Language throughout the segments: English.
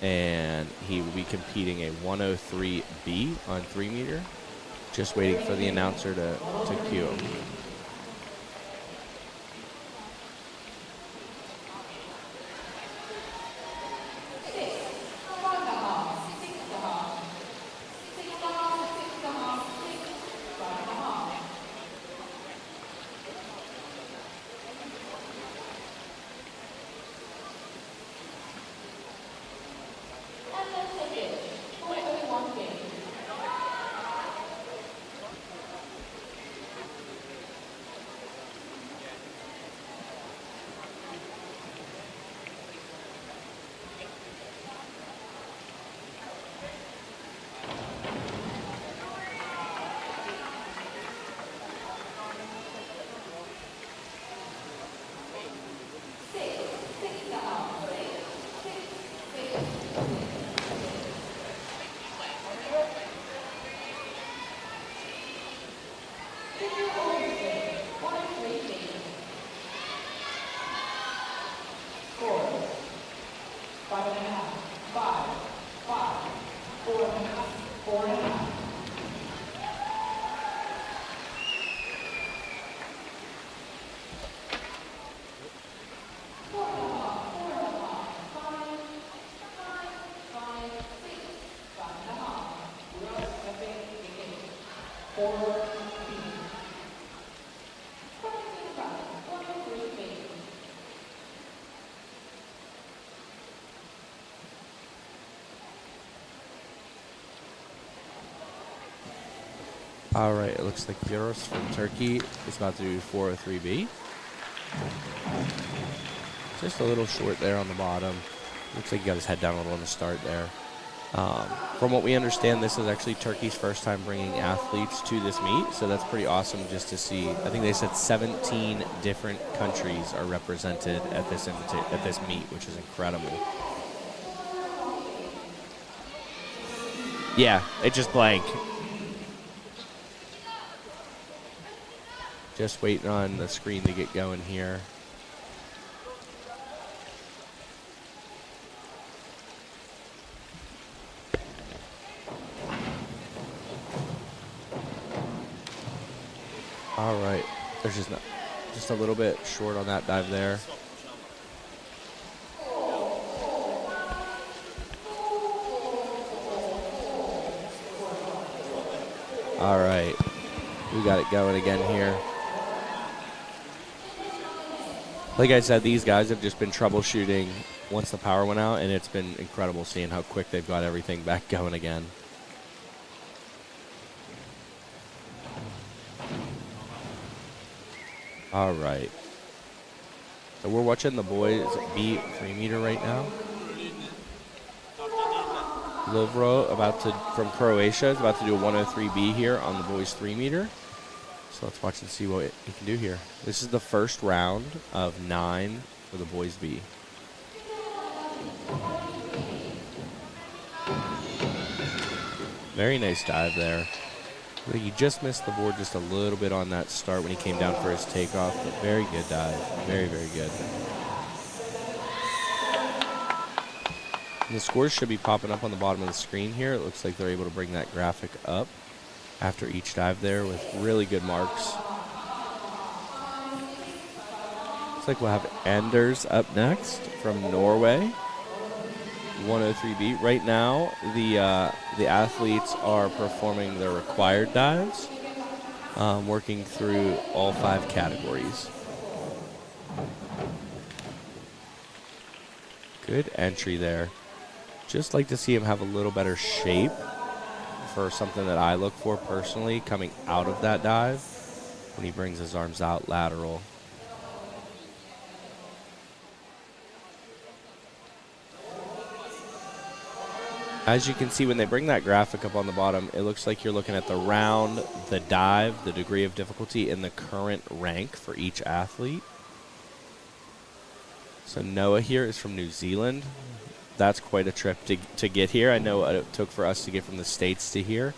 and he will be competing a 103B on 3 meter. Just waiting for the announcer to cue him. All right, it looks like Yoros from Turkey is about to do 403B. Just a little short there on the bottom. Looks like he got his head down a little on the start there. From what we understand, this is actually Turkey's first time bringing athletes to this meet, so that's pretty awesome just to see. I think they said 17 different countries are represented at this meet, which is incredible. Yeah, it just blank. Just waiting on the screen to get going here. All right, there's just a little bit short on that dive there. All right, we got it going again here. Like I said, these guys have just been troubleshooting once the power went out, and it's been incredible seeing how quick they've got everything back going again. All right. So we're watching the boys beat 3 meter right now. Lovro from Croatia is about to do a 103B here on the boys 3 meter. So let's watch and see what he can do here. This is the first round of 9 for the boys B. Very nice dive there. He just missed the board just a little bit on that start when he came down for his takeoff, but very good dive. Very, very good. And the scores should be popping up on the bottom of the screen here. It looks like they're able to bring that graphic up after each dive there with really good marks. Looks like we'll have Anders up next from Norway. 103B. Right now, the athletes are performing their required dives, working through all 5 categories. Good entry there. Just like to see him have a little better shape for something that I look for personally coming out of that dive when he brings his arms out lateral. As you can see, when they bring that graphic up on the bottom, it looks like you're looking at the round, the dive, the degree of difficulty, and the current rank for each athlete. So Noah here is from New Zealand. That's quite a trip to get here. I know what it took for us to get from the States to here.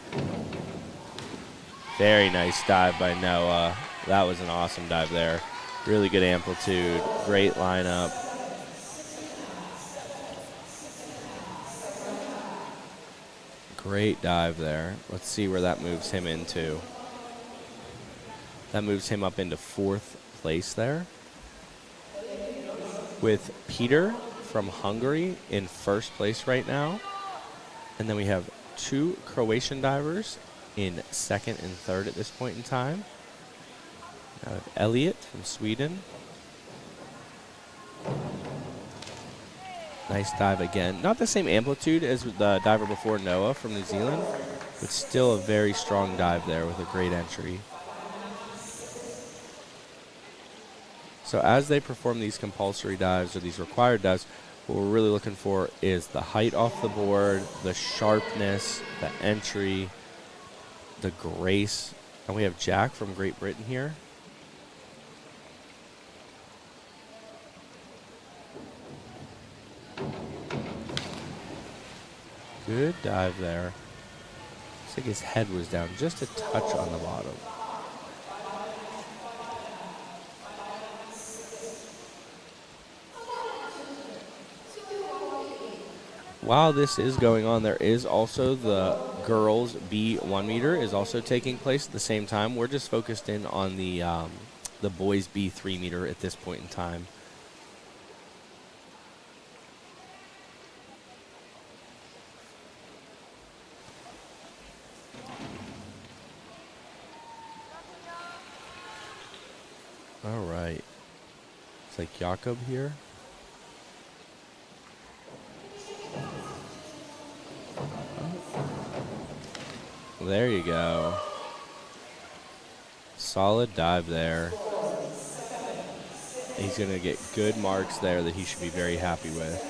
Very nice dive by Noah. That was an awesome dive there. Really good amplitude, great lineup. Great dive there. Let's see where that moves him into. That moves him up into 4th place there, with Peter from Hungary in 1st place right now. And then we have 2 Croatian divers in 2nd and 3rd at this point in time. Now we have Elliot from Sweden. Nice dive again. Not the same amplitude as the diver before, Noah from New Zealand, but still a very strong dive there with a great entry. So as they perform these compulsory dives or these required dives, what we're really looking for is the height off the board, the sharpness, the entry, the grace. And we have Jack from Great Britain here. Good dive there. Looks like his head was down just a touch on the bottom. While this is going on, there is also the girls' B 1 meter is also taking place at the same time. We're just focused in on the boys' B 3 meter at this point in time. All right. It's like Jakob here. There you go. Solid dive there. He's going to get good marks there that he should be very happy with.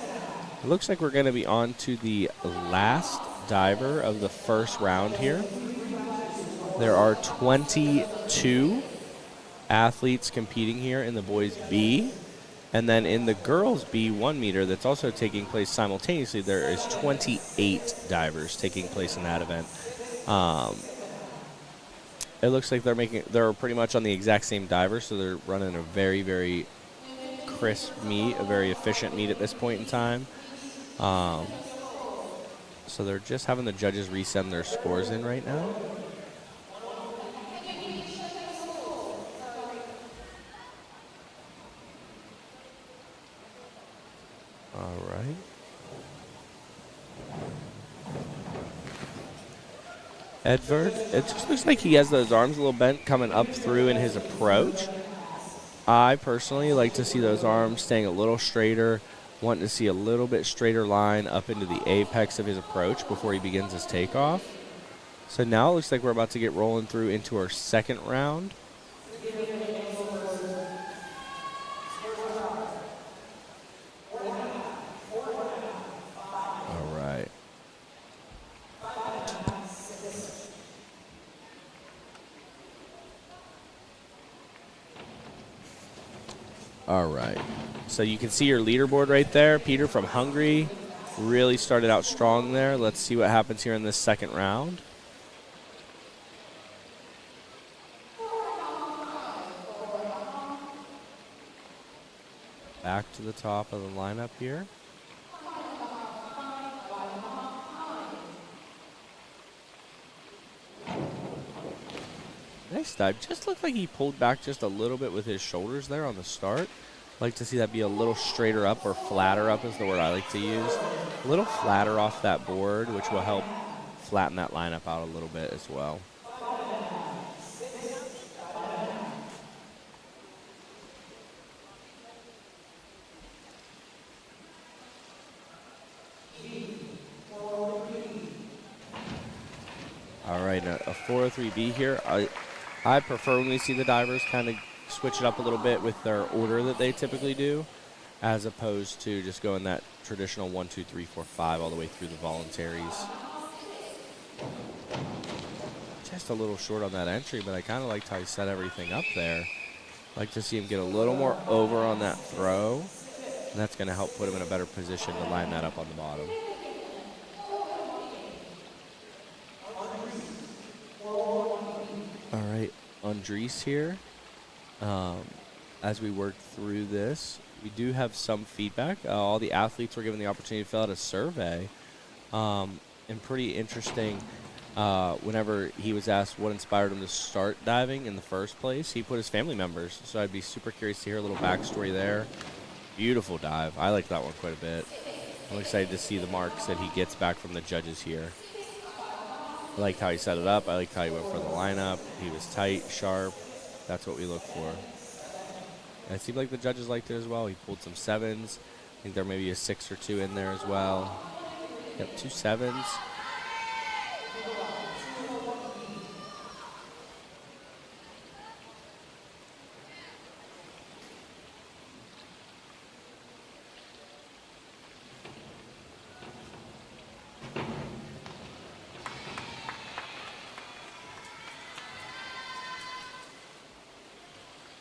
It looks like we're going to be on to the last diver of the first round here. There are 22 athletes competing here in the boys B. And then in the girls B 1 meter that's also taking place simultaneously, there is 28 divers taking place in that event. It looks like they're pretty much on the exact same diver, so they're running a very, very crisp meet, a very efficient meet at this point in time. So they're just having the judges resend their scores in right now. All right. Edvard, it just looks like he has those arms a little bent coming up through in his approach. I personally like to see those arms staying a little straighter, wanting to see a little bit straighter line up into the apex of his approach before he begins his takeoff. So now it looks like we're about to get rolling through into our second round. All right. So you can see your leaderboard right there. Peter from Hungary really started out strong there. Let's see what happens here in this second round. Back to the top of the lineup here. Nice dive. Just looked like he pulled back just a little bit with his shoulders there on the start. Like to see that be a little straighter up, or flatter up is the word I like to use. A little flatter off that board, which will help flatten that lineup out a little bit as well. All right, a 403B here. I prefer when we see the divers kind of switch it up a little bit with their order that they typically do, as opposed to just going that traditional 1, 2, 3, 4, 5 all the way through the voluntaries. Just a little short on that entry, but I kind of liked how he set everything up there. Like to see him get a little more over on that throw, and that's going to help put him in a better position to line that up on the bottom. All right, Andres here. As we work through this, we do have some feedback. All the athletes were given the opportunity to fill out a survey. and pretty interesting. Whenever he was asked what inspired him to start diving in the first place, he put his family members. So I'd be super curious to hear a little backstory there. Beautiful dive. I like that one quite a bit. I'm excited to see the marks that he gets back from the judges here. I liked how he set it up. I liked how he went for the lineup. He was tight, sharp. That's what we look for. And it seemed like the judges liked it as well. He pulled some sevens. I think there may be a 6 or 2 in there as well. Yep, 2 sevens.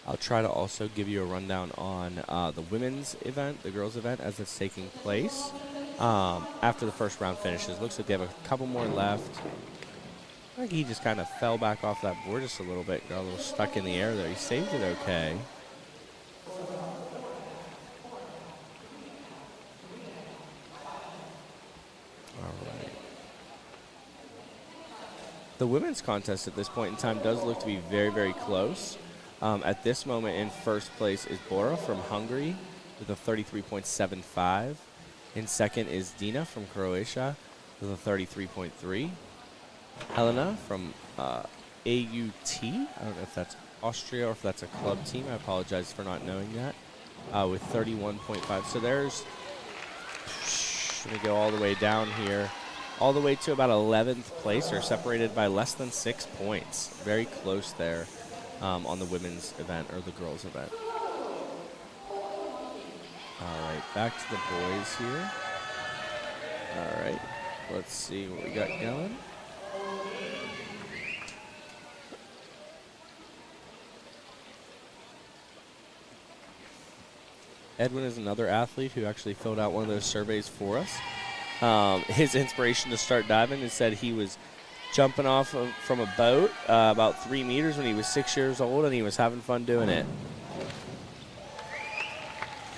I'll try to also give you a rundown on the women's event, the girls' event, as it's taking place after the first round finishes. Looks like they have a couple more left. I think he just kind of fell back off that board just a little bit, got a little stuck in the air there. He saved it okay. All right. The women's contest at this point in time does look to be very, very close. At this moment, in first place is Bora from Hungary with a 33.75. In second is Dina from Croatia with a 33.3. Helena from AUT. I don't know if that's Austria or if that's a club team. I apologize for not knowing that. With 31.5. So there's, let me go all the way down here, all the way to about 11th place, or separated by less than 6 points. Very close there. On the women's event or the girls' event. All right, back to the boys here. All right, let's see what we got going. Edwin is another athlete who actually filled out one of those surveys for us. His inspiration to start diving is said he was jumping off from a boat about 3 meters when he was 6 years old, and he was having fun doing it.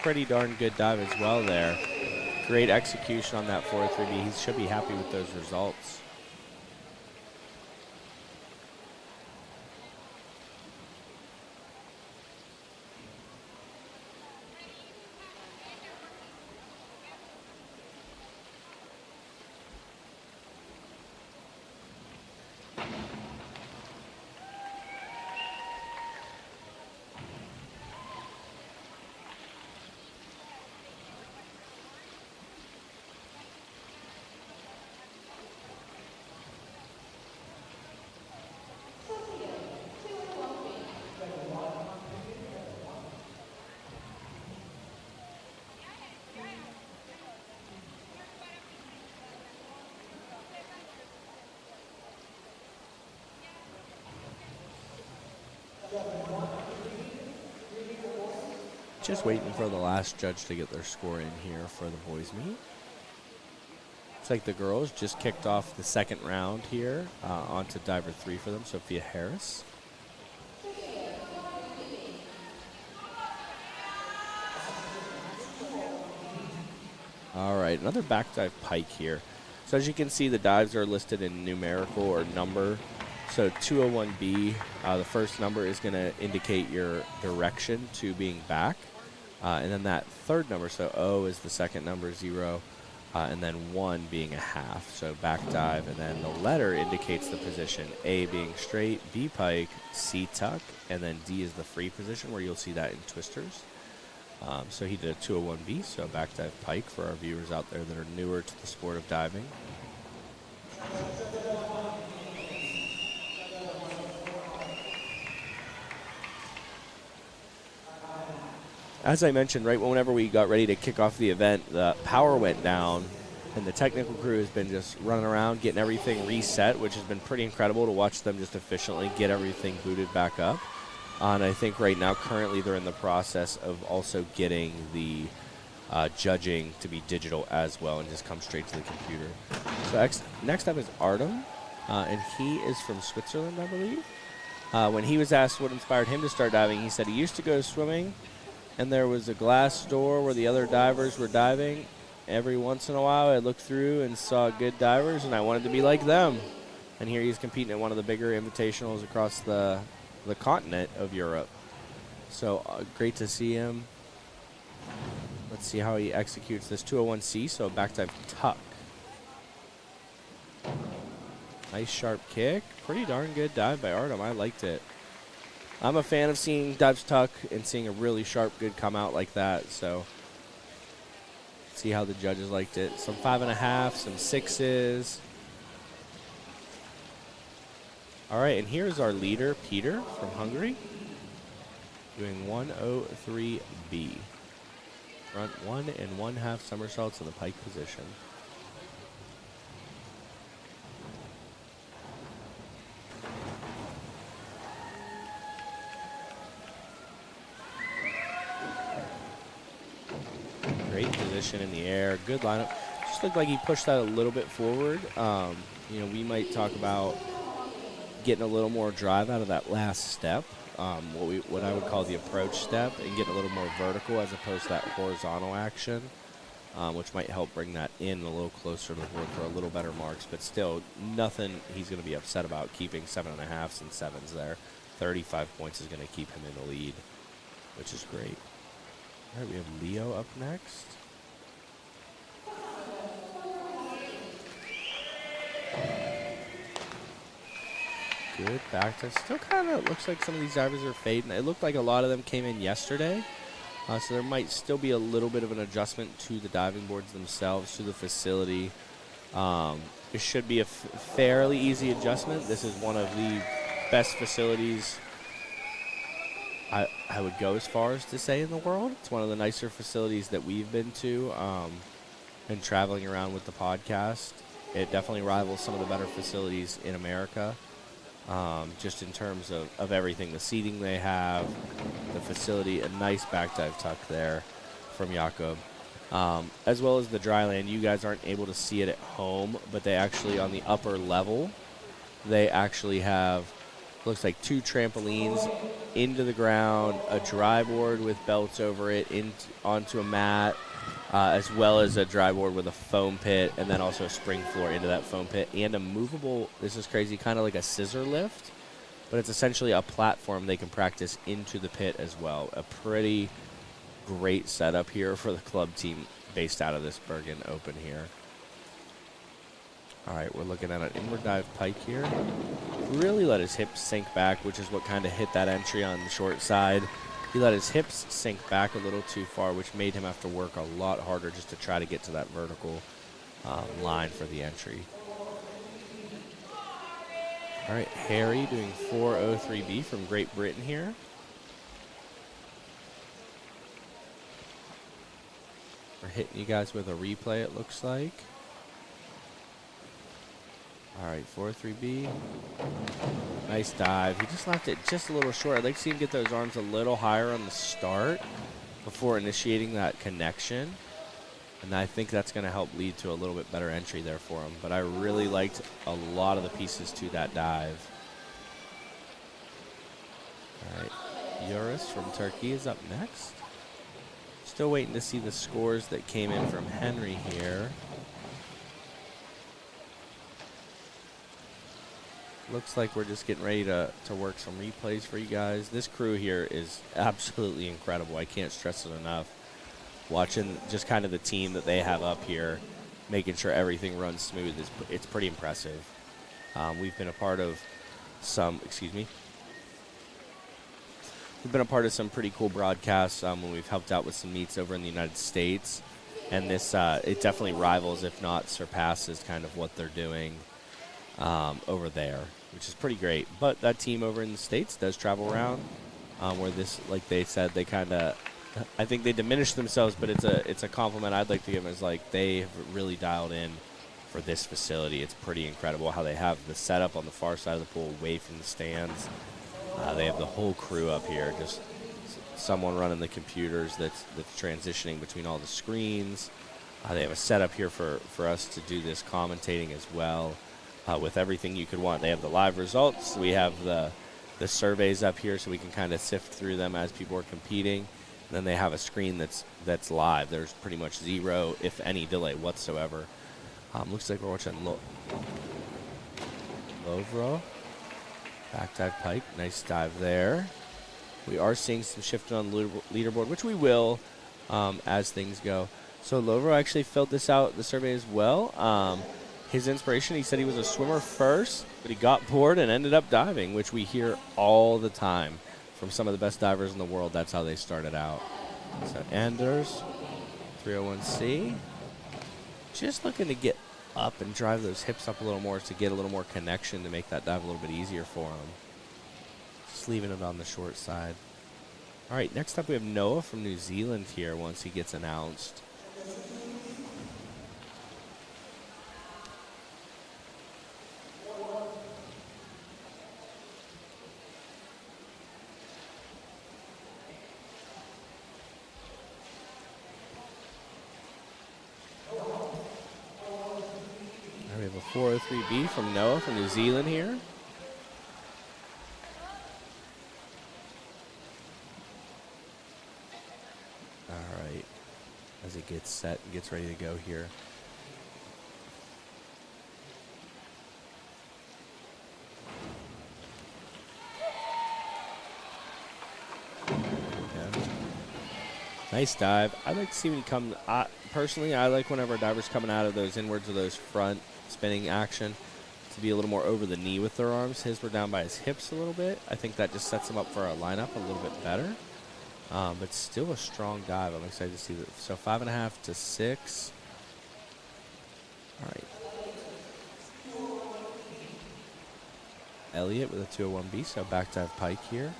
Pretty darn good dive as well there. Great execution on that 403B. He should be happy with those results. Just waiting for the last judge to get their score in here for the boys' meet. Looks like the girls just kicked off the second round here onto diver 3 for them, Sophia Harris. All right, another back dive pike here. So as you can see, the dives are listed in numerical or number. So 201B, the first number is going to indicate your direction to being back. And then that third number, so O is the second number, 0, and then 1 being a half, so back dive. And then the letter indicates the position, A being straight, B pike, C tuck, and then D is the free position where you'll see that in twisters. So he did a 201B, so a back dive pike for our viewers out there that are newer to the sport of diving. As I mentioned, right whenever we got ready to kick off the event, the power went down, and the technical crew has been just running around getting everything reset, which has been pretty incredible to watch them just efficiently get everything booted back up. And I think right now, currently, they're in the process of also getting the judging to be digital as well and just come straight to the computer. So next up is Artem, and he is from Switzerland, I believe. When he was asked what inspired him to start diving, he said he used to go swimming, and there was a glass door where the other divers were diving, every once in a while I looked through and saw good divers, and I wanted to be like them. And here he's competing at one of the bigger invitationals across the continent of Europe. So great to see him. Let's see how he executes this 201C, so a back dive tuck. Nice sharp kick. Pretty darn good dive by Artem. I liked it. I'm a fan of seeing dives tuck and seeing a really sharp, good come out like that. So see how the judges liked it. Some 5.5, some 6s. All right, and here's our leader, Peter from Hungary, doing 103B. Front 1 and 1/2 somersaults in the pike position. Great position in the air, good lineup. Just looked like he pushed that a little bit forward. You know, we might talk about getting a little more drive out of that last step, what I would call the approach step, and getting a little more vertical as opposed to that horizontal action, which might help bring that in a little closer to the board for a little better marks. But still, nothing he's going to be upset about keeping 7.5s and 7s there. 35 points is going to keep him in the lead, which is great. All right, we have Leo up next. Good back to still kind of looks like some of these divers are fading. It looked like a lot of them came in yesterday, so there might still be a little bit of an adjustment to the diving boards themselves, to the facility. It should be a fairly easy adjustment. This is one of the best facilities I would go as far as to say in the world. It's one of the nicer facilities that we've been to and traveling around with the podcast. It definitely rivals some of the better facilities in America. Just in terms of everything, the seating they have, the facility, a nice back dive tuck there from Jakob, as well as the dry land. You guys aren't able to see it at home, but they actually, on the upper level, they actually have, looks like 2 trampolines into the ground, a dry board with belts over it, onto a mat, as well as a dry board with a foam pit, and then also a spring floor into that foam pit, and a movable, this is crazy, kind of like a scissor lift, but it's essentially a platform they can practice into the pit as well. A pretty great setup here for the club team based out of this Bergen Open here. All right, we're looking at an inward dive pike here. Really let his hips sink back, which is what kind of hit that entry on the short side. He let his hips sink back a little too far, which made him have to work a lot harder just to try to get to that vertical line for the entry. All right, Harry doing 403B from Great Britain here. We're hitting you guys with a replay, it looks like. All right, 403B. Nice dive. He just left it just a little short. I'd like to see him get those arms a little higher on the start before initiating that connection. And I think that's going to help lead to a little bit better entry there for him. But I really liked a lot of the pieces to that dive. All right, Yoris from Turkey is up next. Still waiting to see the scores that came in from Henry here. Looks like we're just getting ready to work some replays for you guys. This crew here is absolutely incredible. I can't stress it enough. Watching just kind of the team that they have up here, making sure everything runs smooth, it's pretty impressive. We've been a part of some, we've been a part of some pretty cool broadcasts when we've helped out with some meets over in the United States. And this, it definitely rivals, if not surpasses, kind of what they're doing over there, which is pretty great. But that team over in the States does travel around where this, like they said, they kind of, I think they diminish themselves, but it's a compliment I'd like to give them, is like they have really dialed in for this facility. It's pretty incredible how they have the setup on the far side of the pool away from the stands. They have the whole crew up here, just someone running the computers that's transitioning between all the screens. They have a setup here for us to do this commentating as well. With everything you could want. They have the live results. We have the surveys up here so we can kind of sift through them as people are competing. Then they have a screen that's live. There's pretty much zero, if any, delay whatsoever. Looks like we're watching Lovro. Back dive pike. Nice dive there. We are seeing some shifting on the leaderboard, which we will as things go. So Lovro actually filled this out, the survey as well. His inspiration, he said he was a swimmer first, but he got bored and ended up diving, which we hear all the time from some of the best divers in the world. That's how they started out. So Anders, 301C, just looking to get up and drive those hips up a little more to get a little more connection to make that dive a little bit easier for him. Just leaving it on the short side. All right, next up we have Noah from New Zealand here once he gets announced. We have a 403B from Noah from New Zealand here. All right, as it gets set and gets ready to go here. Nice dive. I like to see when he comes. Personally, I like whenever a diver's coming out of those inwards or those front spinning action to be a little more over the knee with their arms. His were down by his hips a little bit. I think that just sets him up for a lineup a little bit better. But still a strong dive. I'm excited to see that. So 5.5 to 6. All right. Elliott with a 201B, so back dive pike here.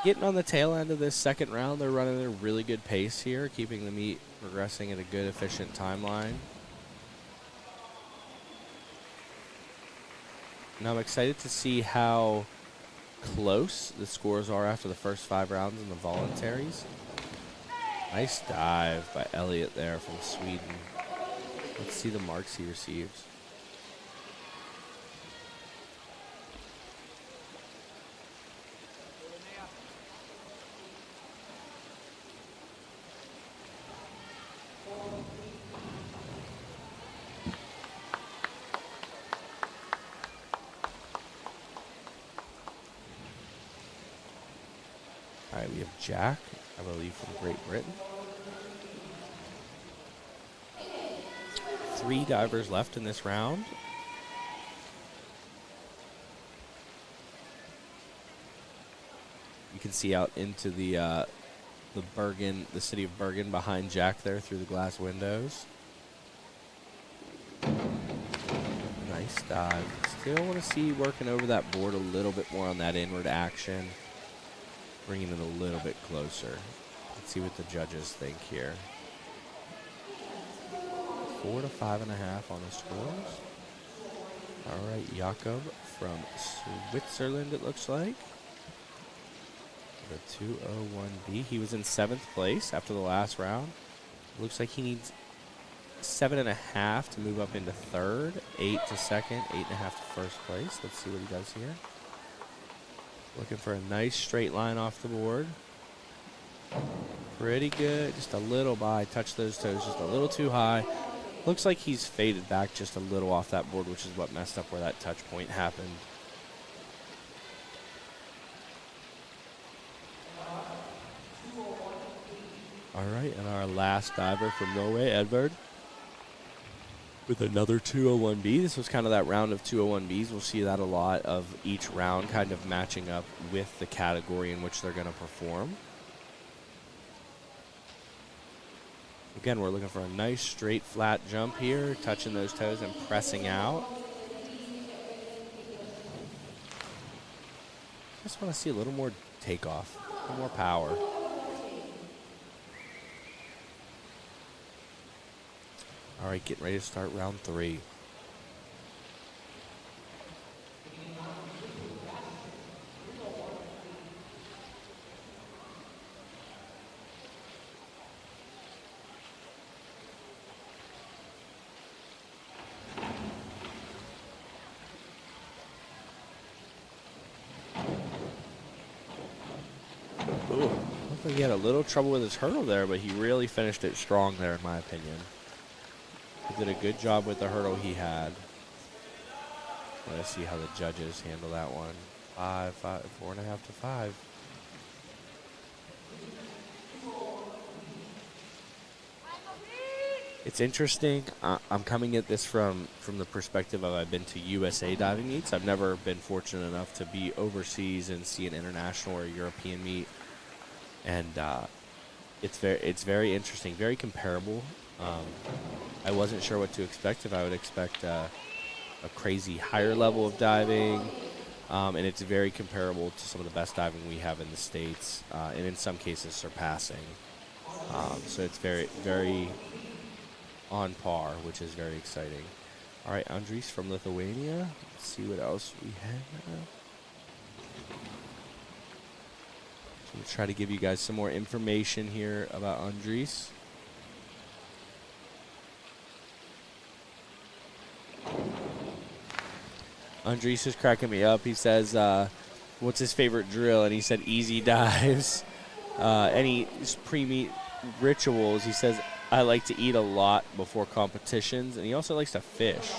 Getting on the tail end of this second round, they're running at a really good pace here, keeping the meet progressing at a good, efficient timeline. Now I'm excited to see how close the scores are after the first 5 rounds in the voluntaries. Nice dive by Elliott there from Sweden. Let's see the marks he receives. All right, we have Jack, I believe, from Great Britain. 3 divers left in this round. You can see out into the Bergen, the city of Bergen behind Jack there through the glass windows. Nice dive. Still want to see working over that board a little bit more on that inward action. Bringing it a little bit closer. Let's see what the judges think here. 4 to 5.5 on the scores. All right, Jakob from Switzerland, it looks like. The 201B. He was in 7th place after the last round. Looks like he needs 7.5 to move up into 3rd, 8 to 2nd, 8.5 to first place. Let's see what he does here. Looking for a nice straight line off the board. Pretty good. Just a little by. Touch those toes just a little too high. Looks like he's faded back just a little off that board, which is what messed up where that touch point happened. All right, and our last diver from Norway, Edvard, with another 201B. This was kind of that round of 201Bs. We'll see that a lot of each round kind of matching up with the category in which they're going to perform. Again, we're looking for a nice straight flat jump here, touching those toes and pressing out. Just want to see a little more takeoff, a little more power. All right, getting ready to start round 3. Ooh, He had a little trouble with his hurdle there, but he really finished it strong there, in my opinion. He did a good job with the hurdle he had. Let's see how the judges handle that one. 4.5 to 5. It's interesting. I'm coming at this from the perspective of I've been to USA diving meets. I've never been fortunate enough to be overseas and see an international or a European meet, and it's very interesting, very comparable. I wasn't sure what to expect. If I would expect a crazy higher level of diving, and it's very comparable to some of the best diving we have in the States, and in some cases surpassing. So it's very on par, which is very exciting. All right, Andris from Lithuania. Let's see what else we have. So we'll try to give you guys some more information here about Andris. Andres is cracking me up. He says, what's his favorite drill? And he said easy dives. Any pre-meet rituals? He says, I like to eat a lot before competitions. And he also likes to fish.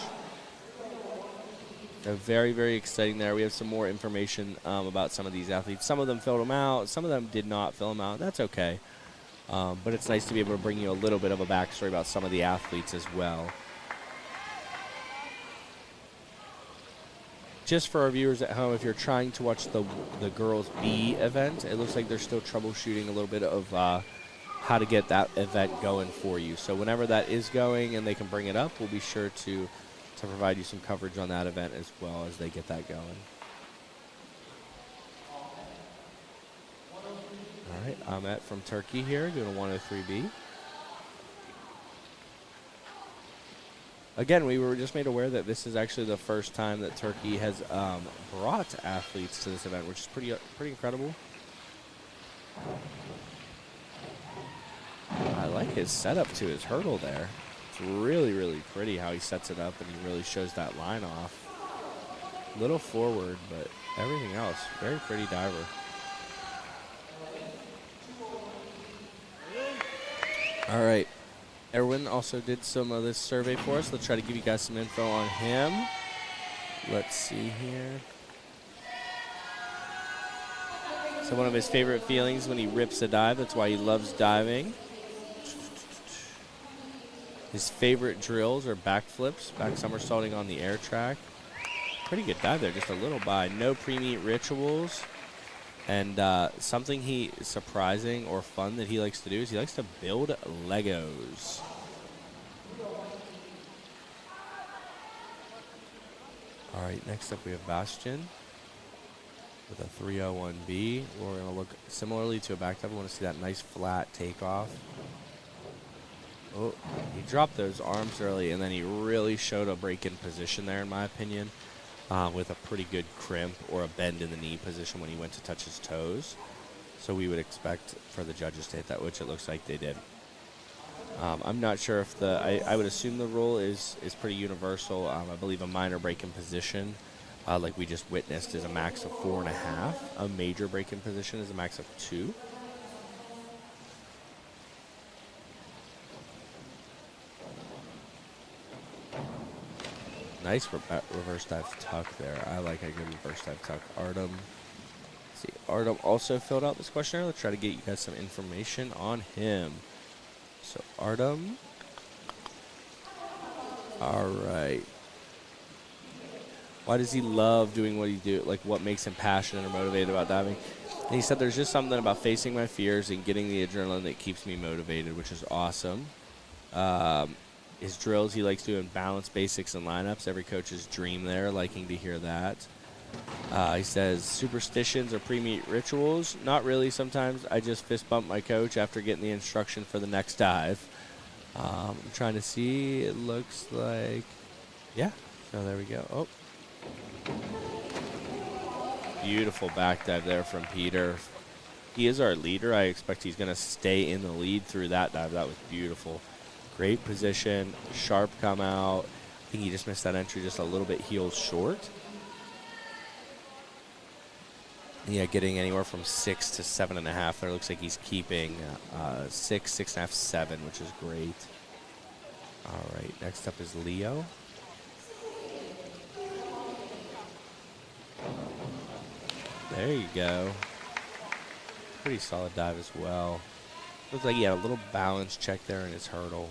So very, very exciting there. We have some more information about some of these athletes. Some of them filled them out. Some of them did not fill them out. That's okay. But it's nice to be able to bring you a little bit of a backstory about some of the athletes as well. Just for our viewers at home, if you're trying to watch the girls B event, it looks like they're still troubleshooting a little bit of how to get that event going for you. So whenever that is going and they can bring it up, we'll be sure to provide you some coverage on that event as well as they get that going. All right, Ahmet from Turkey here doing a 103B. Again, we were just made aware that this is actually the first time that Turkey has brought athletes to this event, which is pretty incredible. I like his setup to his hurdle there. It's really, really pretty how he sets it up, and he really shows that line off. Little forward, but everything else, very pretty diver. All right. Erwin also did some of this survey for us. Let's try to give you guys some info on him. Let's see here. So one of his favorite feelings when he rips a dive. That's why he loves diving. His favorite drills are backflips, back somersaulting on the air track. Pretty good dive there, just a little by. No pre-meet rituals. And something surprising or fun that he likes to do is he likes to build Legos. All right, next up we have Bastian with a 301B. We're going to look similarly to a back dive. We want to see that nice flat takeoff. Oh, he dropped those arms early, and then he really showed a break-in position there, in my opinion. With a pretty good crimp or a bend in the knee position when he went to touch his toes. So we would expect for the judges to hit that, which it looks like they did. I'm not sure if I would assume the rule is pretty universal. I believe a minor break-in position, like we just witnessed, is a max of 4.5. A major break-in position is a max of 2. Nice reverse dive tuck there. I like a good reverse dive tuck. Artem. Let's see, Artem also filled out this questionnaire. Let's try to get you guys some information on him. So Artem. All right. Why does he love doing what he do? Like, what makes him passionate or motivated about diving? And he said, there's just something about facing my fears and getting the adrenaline that keeps me motivated, which is awesome. His drills, he likes doing balance, basics, and lineups. Every coach's dream there, liking to hear that. He says, superstitions or pre-meet rituals? Not really sometimes. I just fist bump my coach after getting the instruction for the next dive. I'm trying to see. It looks like, yeah. So there we go. Oh. Beautiful back dive there from Peter. He is our leader. I expect he's going to stay in the lead through that dive. That was beautiful. Great position, sharp come out. I think he just missed that entry just a little bit heels short. Yeah, getting anywhere from 6 to 7.5. There looks like he's keeping 6, 6.5, 7, which is great. All right, next up is Leo. There you go. Pretty solid dive as well. Looks like he had a little balance check there in his hurdle.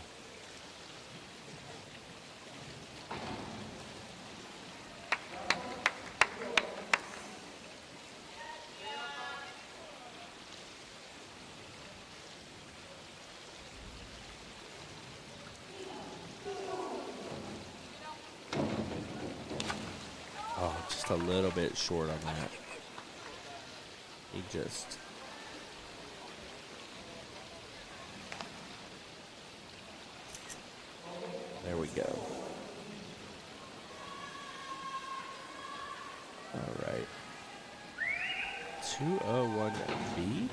Oh, just a little bit short on that. He just... There we go. All right. 201B.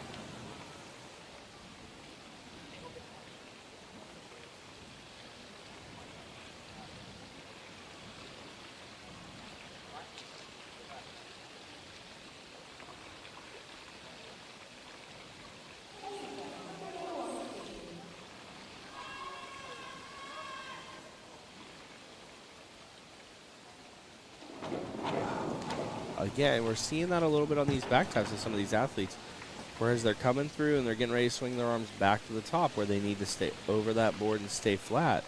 Again, we're seeing that a little bit on these back dives of some of these athletes. Whereas they're coming through and they're getting ready to swing their arms back to the top where they need to stay over that board and stay flat.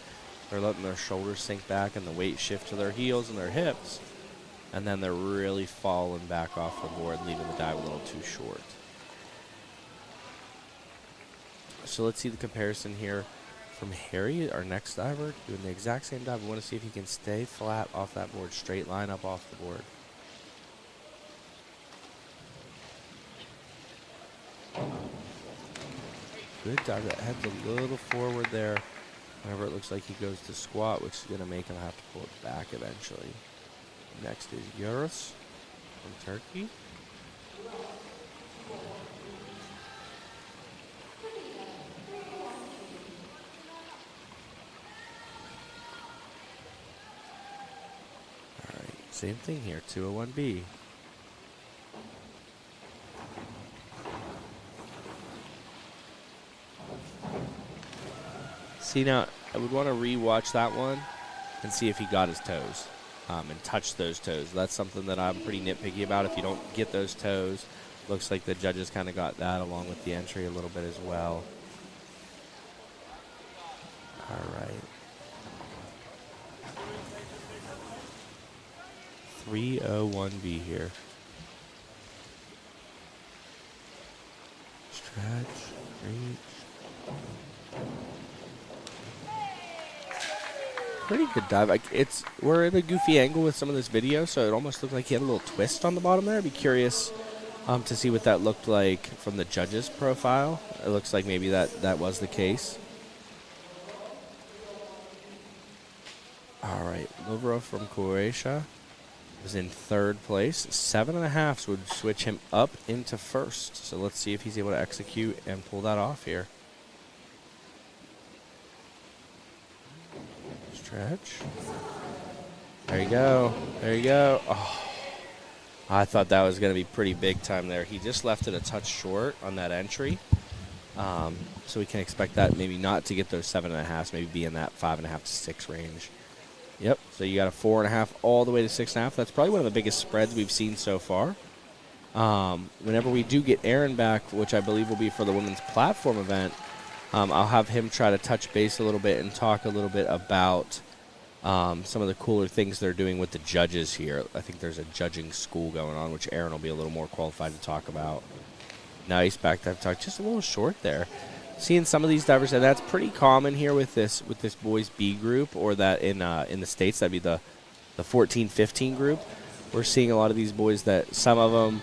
They're letting their shoulders sink back and the weight shift to their heels and their hips. And then they're really falling back off the board, leaving the dive a little too short. So let's see the comparison here from Harry, our next diver, doing the exact same dive. We want to see if he can stay flat off that board, straight line up off the board. Good dive. That head's a little forward there. Whenever it looks like he goes to squat, which is going to make him have to pull it back eventually. Next is Yunus from Turkey. All right, same thing here, 201B. See, now, I would want to re-watch that one and see if he got his toes and touched those toes. That's something that I'm pretty nitpicky about. If you don't get those toes, looks like the judges kind of got that along with the entry a little bit as well. All right. 301B here. Stretch, reach. Pretty good dive. We're at a goofy angle with some of this video, so it almost looked like he had a little twist on the bottom there. I'd be curious to see what that looked like from the judges' profile. It looks like maybe that was the case. All right, Lovrov from Croatia was in third place. 7.5 would switch him up into first. So let's see if he's able to execute and pull that off here. Stretch. There you go. There you go. Oh, I thought that was going to be pretty big time there. He just left it a touch short on that entry. So we can expect that maybe not to get those 7.5, maybe be in that 5.5 to 6 range. Yep. So you got a 4.5 all the way to 6.5. That's probably one of the biggest spreads we've seen so far. Whenever we do get Aaron back, which I believe will be for the women's platform event, I'll have him try to touch base a little bit and talk a little bit about some of the cooler things they're doing with the judges here. I think there's a judging school going on, which Aaron will be a little more qualified to talk about. Nice back dive tuck, just a little short there. Seeing some of these divers, and that's pretty common here with this boys B group, or that in the States, that'd be the 14-15 group. We're seeing a lot of these boys that some of them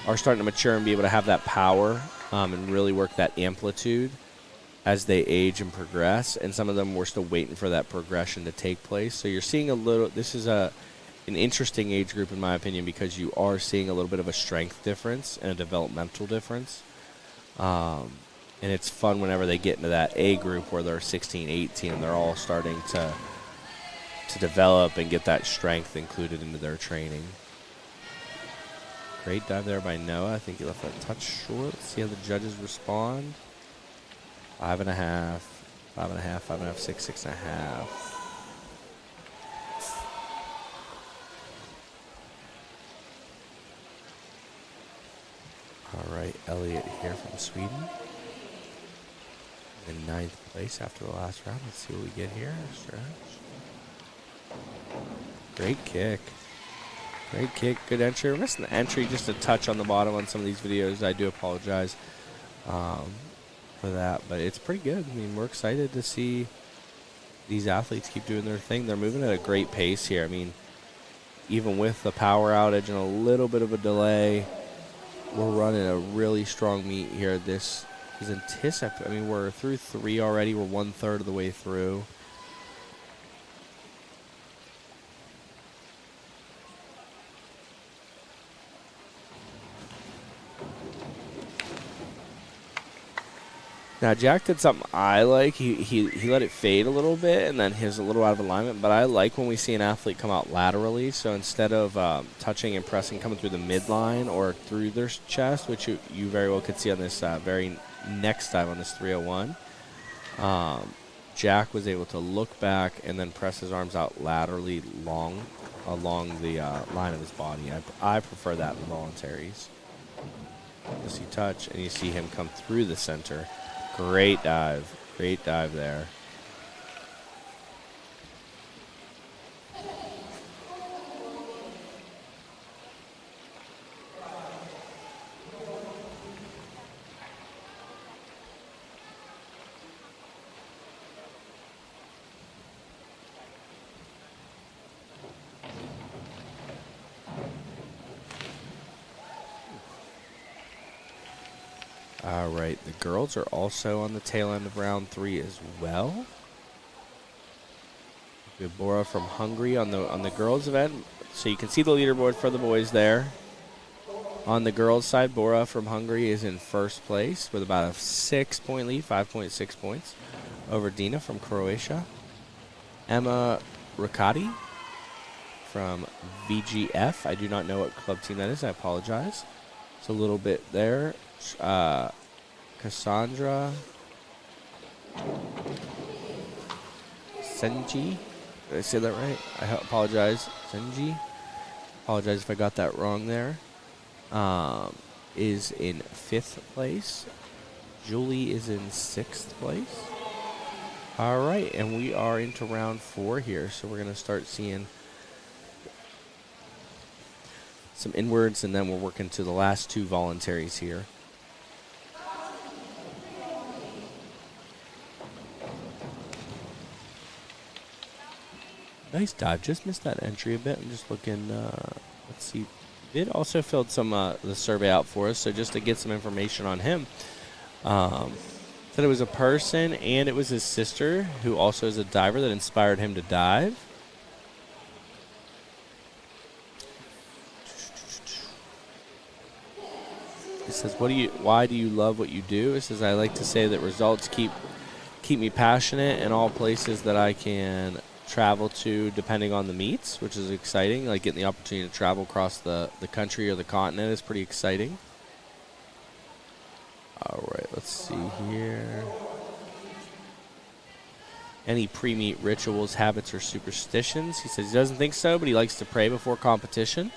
are starting to mature and be able to have that power and really work that amplitude as they age and progress, and some of them we're still waiting for that progression to take place. So you're seeing a little, this is an interesting age group in my opinion, because you are seeing a little bit of a strength difference and a developmental difference. And it's fun whenever they get into that A group where they're 16, 18, and they're all starting to develop and get that strength included into their training. Great dive there by Noah. I think he left that touch short. Let's see how the judges respond. 5.5, 5.5, 5.5, 6, 6.5. All right, Elliot here from Sweden. In 9th place after the last round. Let's see what we get here. Stretch. Great kick. Great kick. Good entry. We're missing the entry just a touch on the bottom on some of these videos. I do apologize for that, but it's pretty good. I mean, we're excited to see these athletes keep doing their thing. They're moving at a great pace here. I mean, even with the power outage and a little bit of a delay, we're running a really strong meet here. This is anticipated. I mean, we're through 3 already. We're 1/3 of the way through. Now, Jack did something I like. He let it fade a little bit, and then he was a little out of alignment. But I like when we see an athlete come out laterally. So instead of touching and pressing, coming through the midline or through their chest, which you very well could see on this very next dive on this 301, Jack was able to look back and then press his arms out laterally along the line of his body. I prefer that in voluntaries. You see touch, and you see him come through the center. Great dive. Great dive there. All right, the girls are also on the tail end of round 3 as well. We have Bora from Hungary on the girls event. So you can see the leaderboard for the boys there. On the girls side, Bora from Hungary is in first place with about a 6-point lead, 5.6 points over Dina from Croatia. Emma Riccardi from VGF. I do not know what club team that is. I apologize. It's a little bit there. Cassandra Senji. Did I say that right? I apologize. Senji. Apologize if I got that wrong there. Is in 5th place. Julie is in 6th place. All right, and we are into round 4 here, so we're going to start seeing some inwards, and then we're working to the last 2 voluntaries here. Nice dive. Just missed that entry a bit. I'm just looking. Let's see. Did also filled some the survey out for us, so just to get some information on him. Said it was a person, and it was his sister, who also is a diver, that inspired him to dive. It says, why do you love what you do? It says, I like to say that results keep me passionate in all places that I can travel to, depending on the meets, which is exciting. Like getting the opportunity to travel across the country or the continent is pretty exciting. All right, let's see here. Any pre-meet rituals, habits, or superstitions? He says he doesn't think so, but he likes to pray before competition.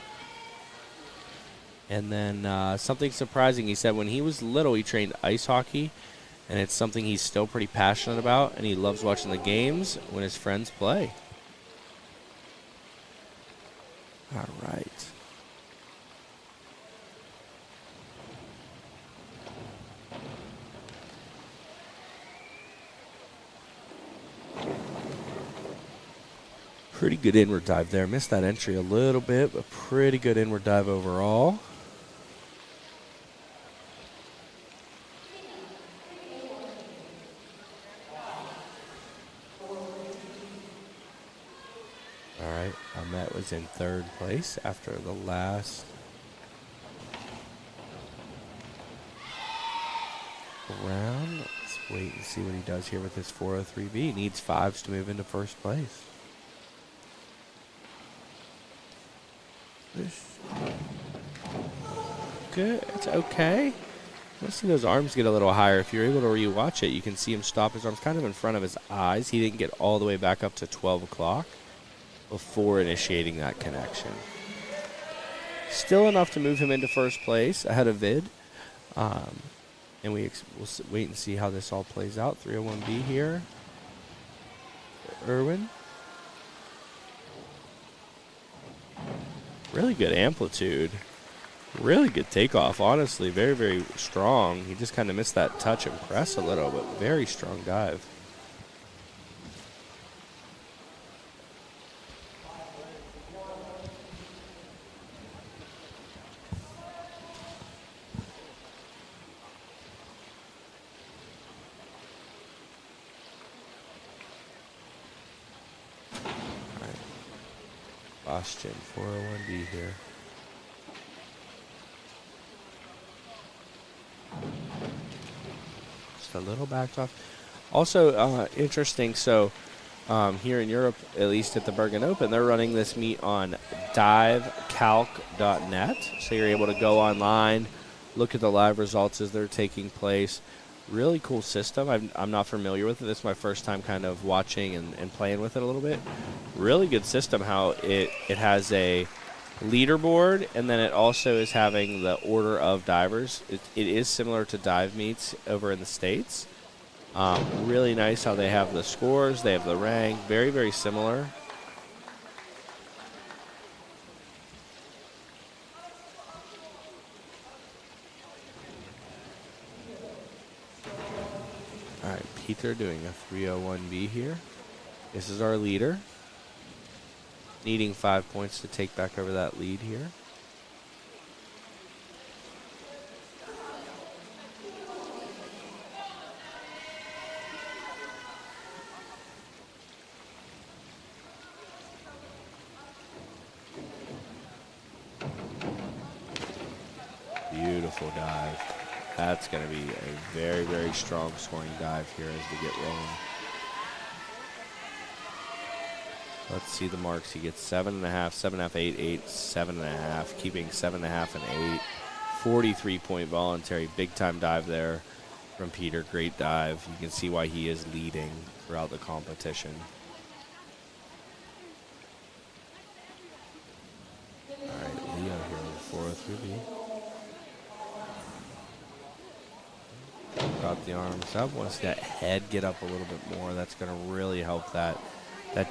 And then something surprising, he said when he was little, he trained ice hockey, and it's something he's still pretty passionate about, and he loves watching the games when his friends play. All right. Pretty good inward dive there. Missed that entry a little bit, but pretty good inward dive overall. All right, Ahmet was in 3rd place after the last round. Let's wait and see what he does here with his 403B. He needs 5s to move into 1st place. good. It's okay. Let's see those arms get a little higher. If you're able to rewatch it, you can see him stop his arms kind of in front of his eyes. He didn't get all the way back up to 12 o'clock before initiating that connection. Still enough to move him into first place ahead of Vid. And we'll wait and see how this all plays out. 301B here. Irwin. Really good amplitude. Really good takeoff, honestly. Very, very strong. He just kind of missed that touch and press a little, but very strong dive. All right. Boston, 401B here. A little backed off. Also interesting, so here in Europe, at least at the Bergen Open, they're running this meet on divecalc.net. So you're able to go online, look at the live results as they're taking place. Really cool system. I'm not familiar with it. This is my first time kind of watching and playing with it a little bit. Really good system how it has a leaderboard, and then it also is having the order of divers. It is similar to dive meets over in the States. Really nice how they have the scores, they have the rank, very, very similar. All right, Peter doing a 301B here. This is our leader. Needing 5 points to take back over that lead here. Beautiful dive. That's going to be a very, very strong scoring dive here as we get rolling. Let's see the marks. He gets 7.5, 7.5, 8, 8, 7.5, keeping 7.5 and 8. 43-point voluntary. Big time dive there from Peter. Great dive. You can see why he is leading throughout the competition. All right, Leo here with 403B. Got the arms up. Once that head get up a little bit more, that's going to really help that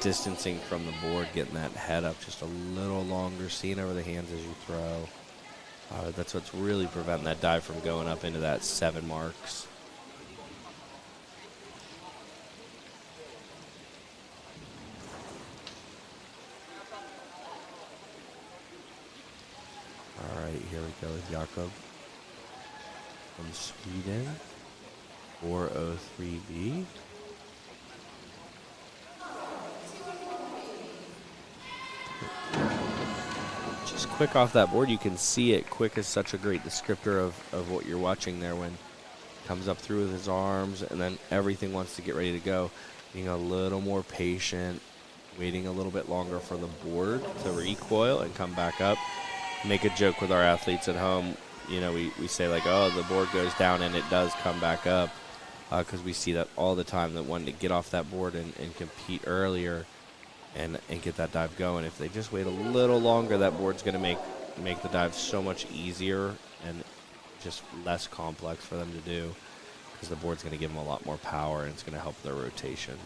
distancing from the board, getting that head up just a little longer, seeing over the hands as you throw. That's what's really preventing that dive from going up into that 7 marks. All right, here we go with Jakob from Sweden, 403B. Just quick off that board, you can see it. Quick is such a great descriptor of what you're watching there when it comes up through with his arms, and then everything wants to get ready to go. Being a little more patient, waiting a little bit longer for the board to recoil and come back up. Make a joke with our athletes at home. You know, we say like, oh, the board goes down, and it does come back up, because we see that all the time, that wanting to get off that board and compete earlier and get that dive going. If they just wait a little longer, that board's going to make the dive so much easier and just less complex for them to do, because the board's going to give them a lot more power, and it's going to help their rotation.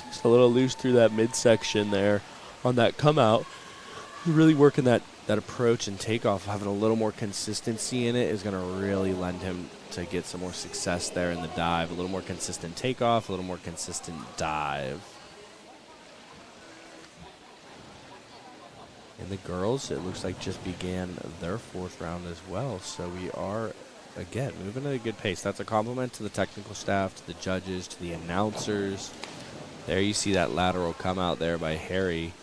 Just a little loose through that midsection there on that come out. Really working that approach and takeoff, having a little more consistency in it is going to really lend him to get some more success there in the dive. A little more consistent takeoff, a little more consistent dive. And the girls, it looks like, just began their 4th round as well. So we are, again, moving at a good pace. That's a compliment to the technical staff, to the judges, to the announcers. There you see that lateral come out there by Harry.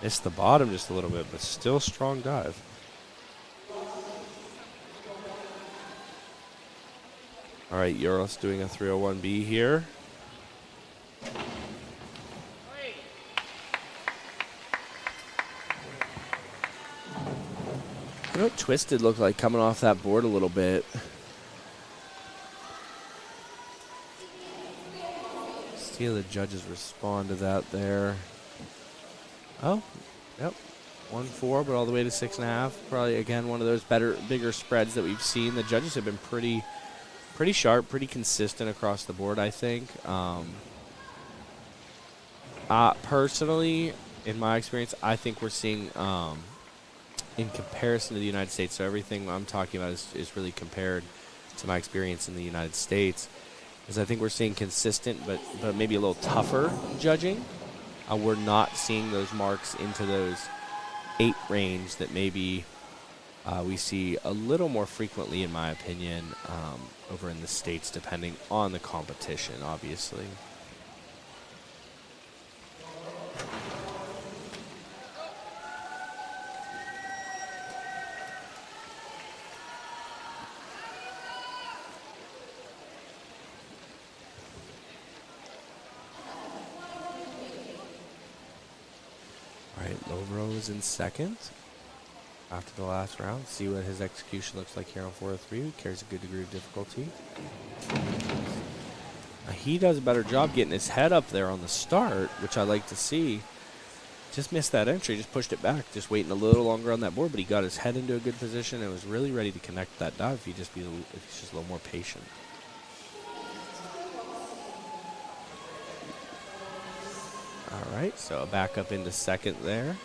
Missed the bottom just a little bit, but still strong dive. All right, Euros doing a 301B here. bit twisted, looked like, coming off that board a little bit. See how the judges respond to that there. Oh, yep. 1-4, but all the way to 6.5. Probably, again, one of those bigger spreads that we've seen. The judges have been pretty sharp, pretty consistent across the board, I think. Personally, in my experience, I think we're seeing, in comparison to the United States, so everything I'm talking about is really compared to my experience in the United States, is I think we're seeing consistent but maybe a little tougher judging. We're not seeing those marks into those 8 range that maybe we see a little more frequently, in my opinion, over in the States, depending on the competition, obviously. Lovro is in second after the last round. See what his execution looks like here on 403. He carries a good degree of difficulty. He does a better job getting his head up there on the start, which I like to see. Just missed that entry, just pushed it back, just waiting a little longer on that board, but he got his head into a good position and was really ready to connect that dive if he's just a little more patient. All right, so back up into second there.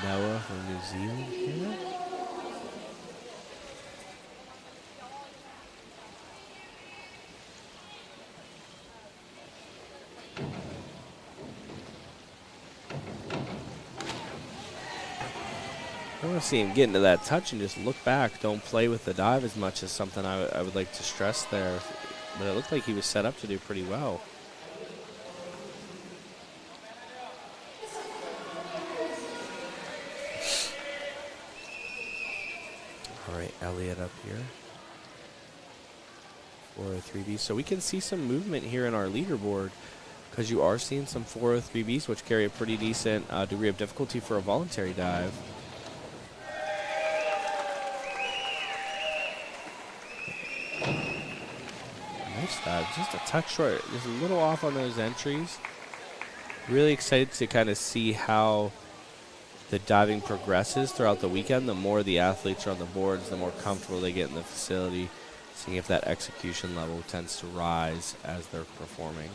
Noah from New Zealand here. I want to see him get into that touch and just look back. Don't play with the dive as much as something I would like to stress there. But it looked like he was set up to do pretty well. All right, Elliott up here. 403Bs. So we can see some movement here in our leaderboard because you are seeing some 403Bs, which carry a pretty decent degree of difficulty for a voluntary dive. Nice dive, just a touch short, just a little off on those entries. Really excited to kind of see how the diving progresses throughout the weekend. The more the athletes are on the boards, the more comfortable they get in the facility, seeing if that execution level tends to rise as they're performing.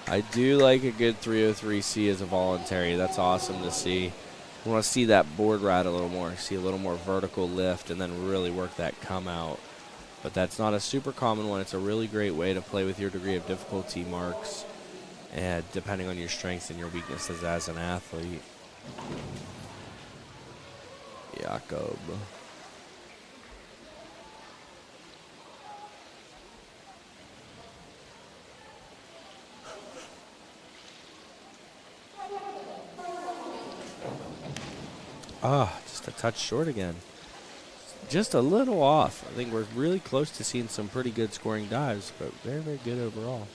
I do like a good 303C as a voluntary. That's awesome to see. I want to see that board ride a little more, see a little more vertical lift, and then really work that come out. But that's not a super common one. It's a really great way to play with your degree of difficulty marks, and depending on your strengths and your weaknesses as an athlete. Jakob. Just a touch short again. Just a little off. I think we're really close to seeing some pretty good scoring dives, but very, very good overall.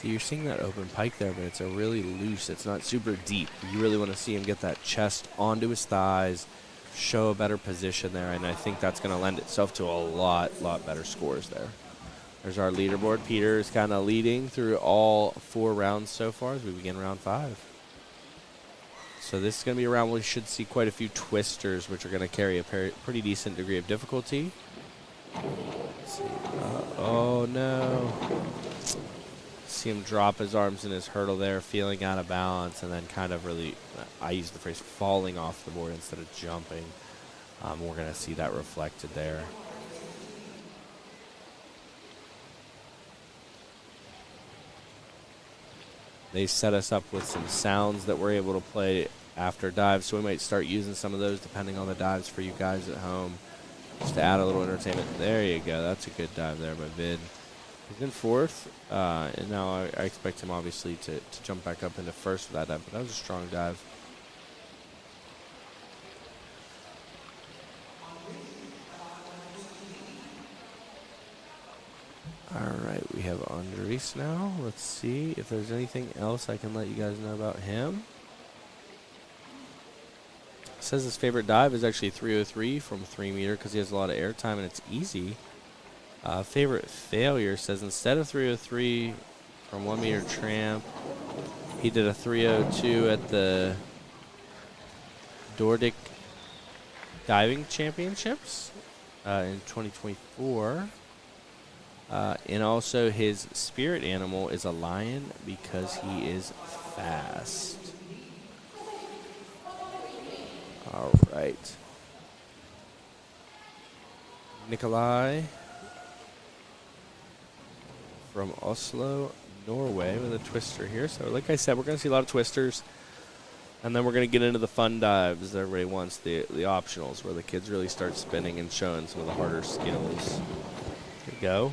So you're seeing that open pike there, but it's a really loose, it's not super deep. You really want to see him get that chest onto his thighs, show a better position there, and I think that's going to lend itself to a lot better scores there. There's our leaderboard. Peter is kind of leading through all 4 rounds so far as we begin round 5. So this is going to be a round where we should see quite a few twisters, which are going to carry a pretty decent degree of difficulty. Let's see. Oh, no. See him drop his arms in his hurdle there, feeling out of balance, and then kind of really, I use the phrase, falling off the board instead of jumping. We're going to see that reflected there. They set us up with some sounds that we're able to play after dives, so we might start using some of those depending on the dives for you guys at home, just to add a little entertainment. There you go. That's a good dive there by Vid. He's in 4th, and now I expect him obviously to jump back up into 1st with that dive, but that was a strong dive. All right, we have Andres now. Let's see if there's anything else I can let you guys know about him. Says his favorite dive is actually 303 from 3 meter because he has a lot of air time and it's easy. Favorite failure says instead of 303 from 1 meter tramp, he did a 302 at the Nordic Diving Championships in 2024. And also his spirit animal is a lion because he is fast. All right. Nikolai from Oslo, Norway with a twister here. So like I said, we're going to see a lot of twisters. And then we're going to get into the fun dives that everybody wants, the optionals, where the kids really start spinning and showing some of the harder skills. There you go.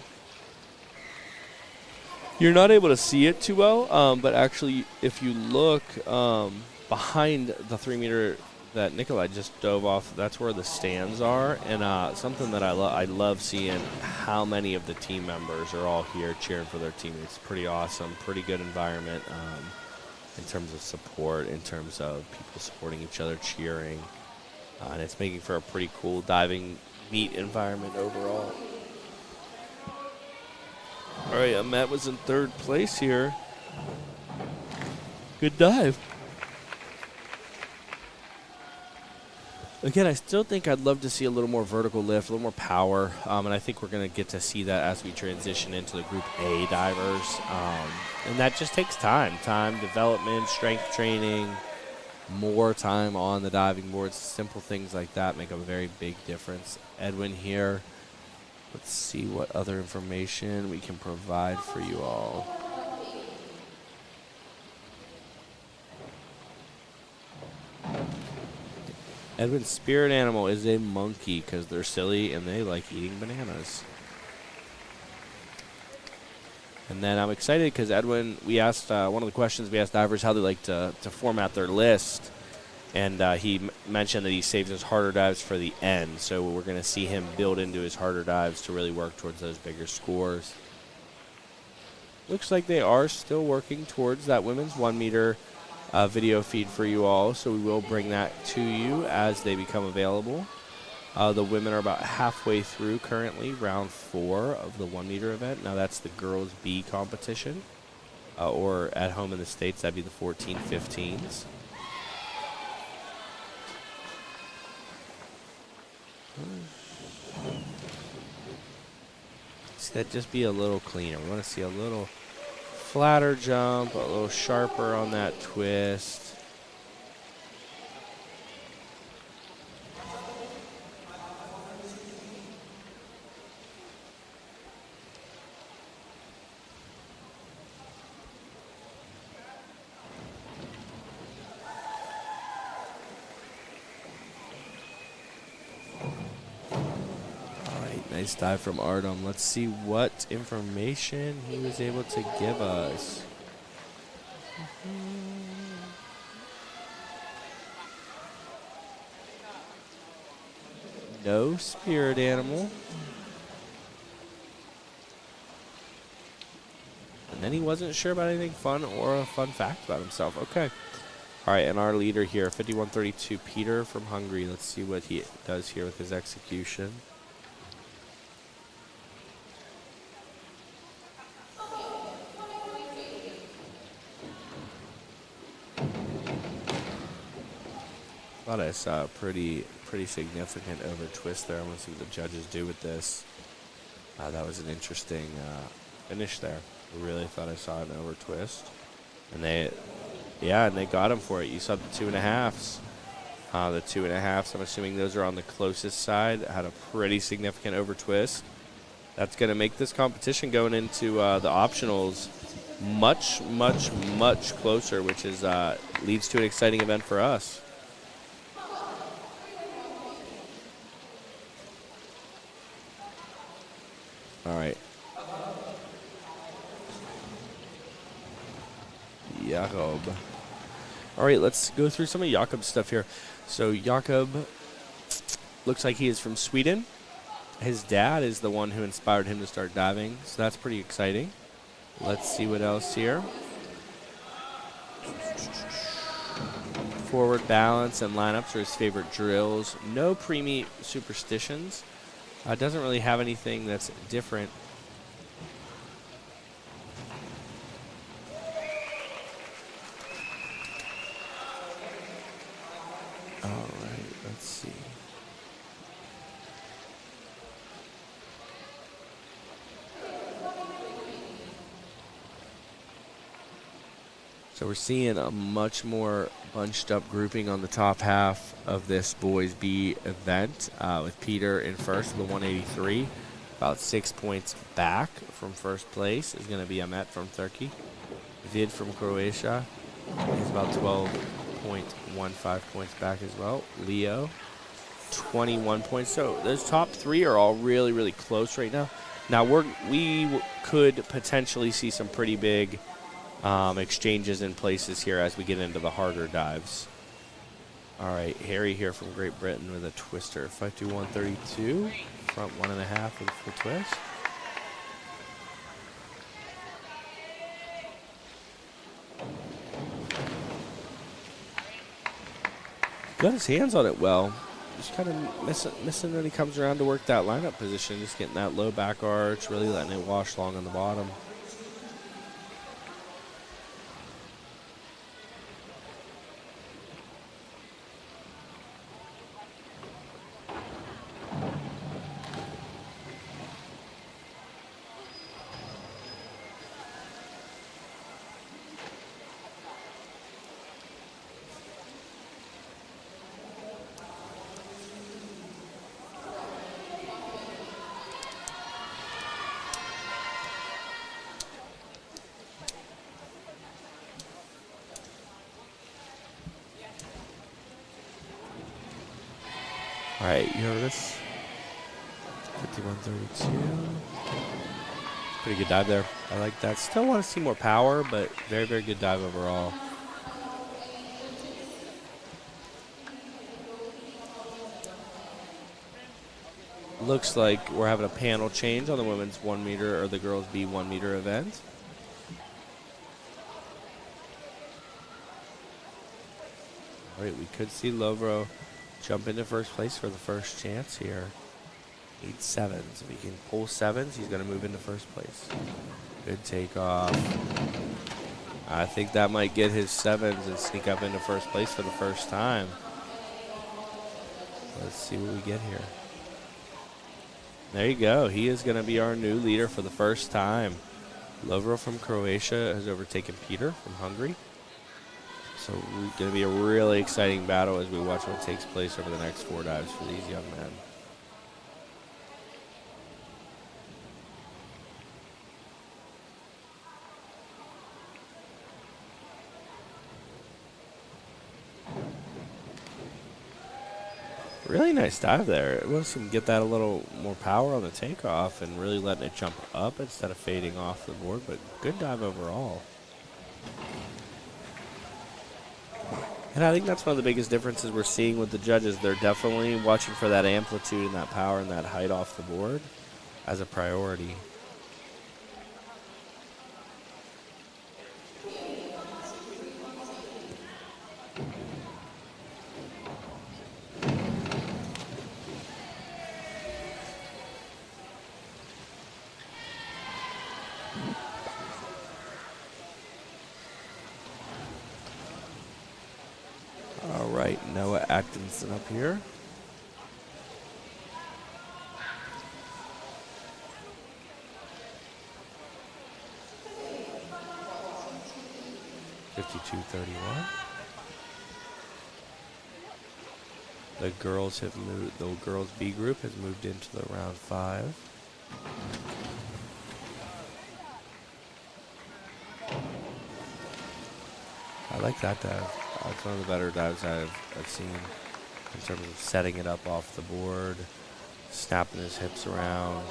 You're not able to see it too well, but actually if you look behind the 3 meter that Nikolai just dove off, that's where the stands are. And something that I love seeing how many of the team members are all here cheering for their teammates. Pretty awesome, pretty good environment in terms of support, in terms of people supporting each other, cheering. And it's making for a pretty cool diving meet environment overall. All right, Matt was in 3rd place here. Good dive. Again, I still think I'd love to see a little more vertical lift, a little more power, and I think we're going to get to see that as we transition into the Group A divers. And that just takes time development, strength training, more time on the diving boards. Simple things like that make a very big difference. Edwin here. Let's see what other information we can provide for you all. Edwin's spirit animal is a monkey because they're silly and they like eating bananas. And then I'm excited because Edwin, we asked one of the questions we asked divers how they like to format their list. And he mentioned that he saves his harder dives for the end. So we're going to see him build into his harder dives to really work towards those bigger scores. Looks like they are still working towards that women's 1 meter video feed for you all. So we will bring that to you as they become available. The women are about halfway through currently, round 4 of the 1 meter event. Now that's the girls B competition. Or at home in the States, that'd be the 14-15s. See that just be a little cleaner. We want to see a little flatter jump, a little sharper on that twist. Nice dive from Artem. Let's see what information he was able to give us. No spirit animal. And then he wasn't sure about anything fun or a fun fact about himself. Okay. All right, and our leader here, 5132, Peter from Hungary. Let's see what he does here with his execution. Thought I saw a pretty significant over twist there. I'm gonna see what the judges do with this. That was an interesting finish there. I really thought I saw an over twist, and they got him for it. You saw the 2.5s. The 2.5s, I'm assuming those are on the closest side. Had a pretty significant over twist. That's going to make this competition going into the optionals much, much, much closer, which is leads to an exciting event for us. All right. Jakob. All right, let's go through some of Jakob's stuff here. So Jakob looks like he is from Sweden. His dad is the one who inspired him to start diving, so that's pretty exciting. Let's see what else here. Forward balance and lineups are his favorite drills. No pre-meet superstitions. Doesn't really have anything that's different. All right, let's see. So we're seeing a much more bunched up grouping on the top half of this Boys B event with Peter in first with a 183. About 6 points back from first place is going to be Ahmet from Turkey. Vid from Croatia is about 12.15 points back as well. Leo, 21 points. So those top three are all really, really close right now. Now we could potentially see some pretty big exchanges in places here as we get into the harder dives. All right, Harry here from Great Britain with a twister. 52132, front 1.5 with a full twist. Got his hands on it well. Just kind of missing when he comes around to work that lineup position. Just getting that low back arch, really letting it wash long on the bottom. All right, you heard this. 5132. Pretty good dive there. I like that. Still want to see more power, but very, very good dive overall. Looks like we're having a panel change on the women's 1 meter or the girls' B 1 meter event. All right, we could see Lovro jump into first place for the first chance here. 8 sevens. If he can pull sevens, he's going to move into first place. Good takeoff. I think that might get his sevens and sneak up into first place for the first time. Let's see what we get here. There you go. He is going to be our new leader for the first time. Lovro from Croatia has overtaken Peter from Hungary. So it's going to be a really exciting battle as we watch what takes place over the next 4 dives for these young men. Really nice dive there. It wants him to get that a little more power on the takeoff and really letting it jump up instead of fading off the board, but good dive overall. And I think that's one of the biggest differences we're seeing with the judges. They're definitely watching for that amplitude and that power and that height off the board as a priority. right, Noah Atkinson up here. $52.31. The girls have moved. The girls B group has moved into the round 5. I like that dive. That's one of the better dives I've seen in terms of setting it up off the board, snapping his hips around.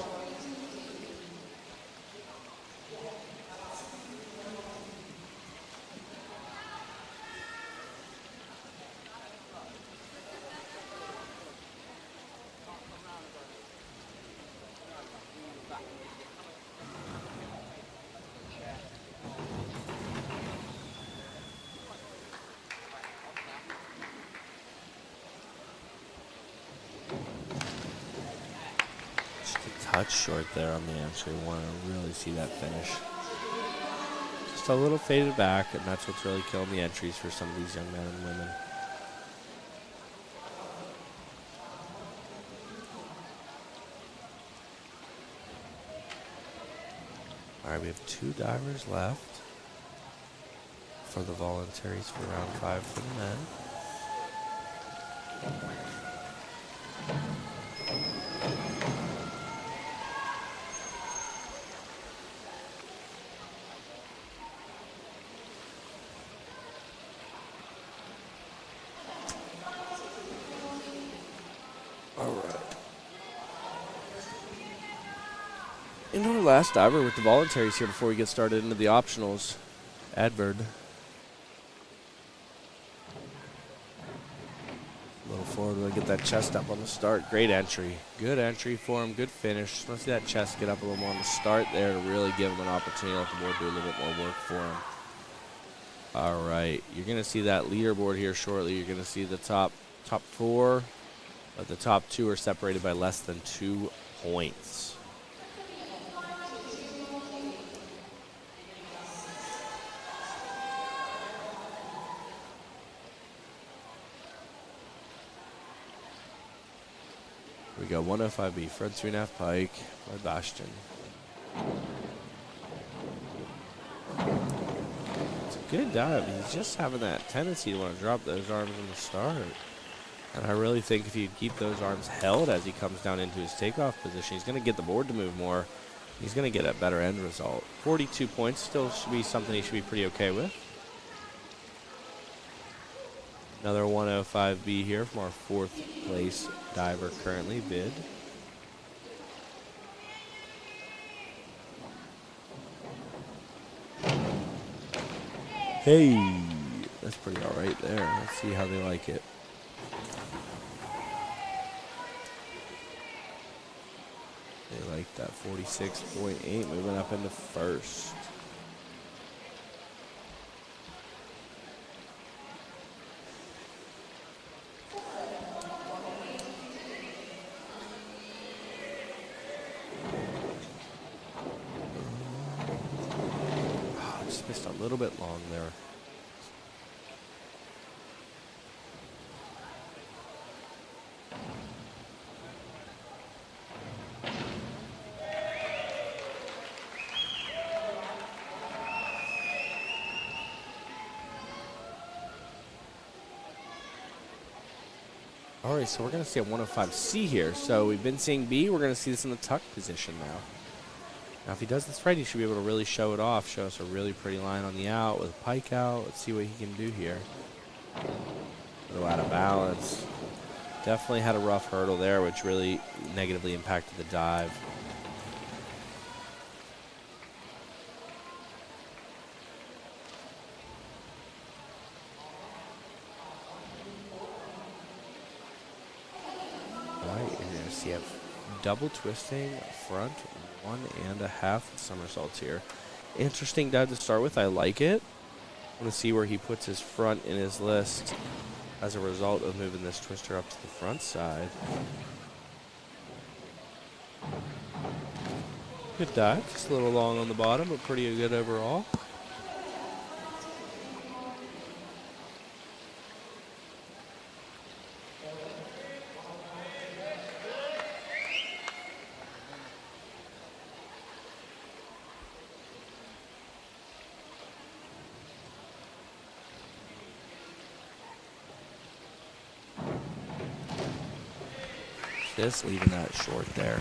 Touch short there on the entry. Want to really see that finish. Just a little faded back, and that's what's really killing the entries for some of these young men and women. All right, we have 2 divers left for the voluntaries for round 5 for the men. Into our last diver with the voluntaries here before we get started into the optionals. Edvard. A little forward, we'll get that chest up on the start. Great entry. Good entry for him. Good finish. Just want to see that chest get up a little more on the start there to really give him an opportunity to let the board do a little bit more work for him. All right. You're going to see that leaderboard here shortly. You're going to see the top 4, but the top 2 are separated by less than 2 points. We go 105B, front 3.5 pike by Bastian. It's a good dive. He's just having that tendency to want to drop those arms in the start. And I really think if you keep those arms held as he comes down into his takeoff position, he's going to get the board to move more. He's going to get a better end result. 42 points still should be something he should be pretty okay with. Another 105B here from our 4th place diver currently, Vid. Hey, that's pretty all right there. Let's see how they like it. They like that 46.8 moving up into first. Just a little bit long there. All right, so we're going to see a 105C here. So we've been seeing B. We're going to see this in the tuck position now. Now, if he does this right, he should be able to really show it off, show us a really pretty line on the out with a pike out. Let's see what he can do here. A little out of balance. Definitely had a rough hurdle there, which really negatively impacted the dive. All right, you're going to see a double twisting front 1.5 somersaults here. Interesting dive to start with. I like it. I want to see where he puts his front in his list as a result of moving this twister up to the front side. Good dive. Just a little long on the bottom, but pretty good overall. Just leaving that short there.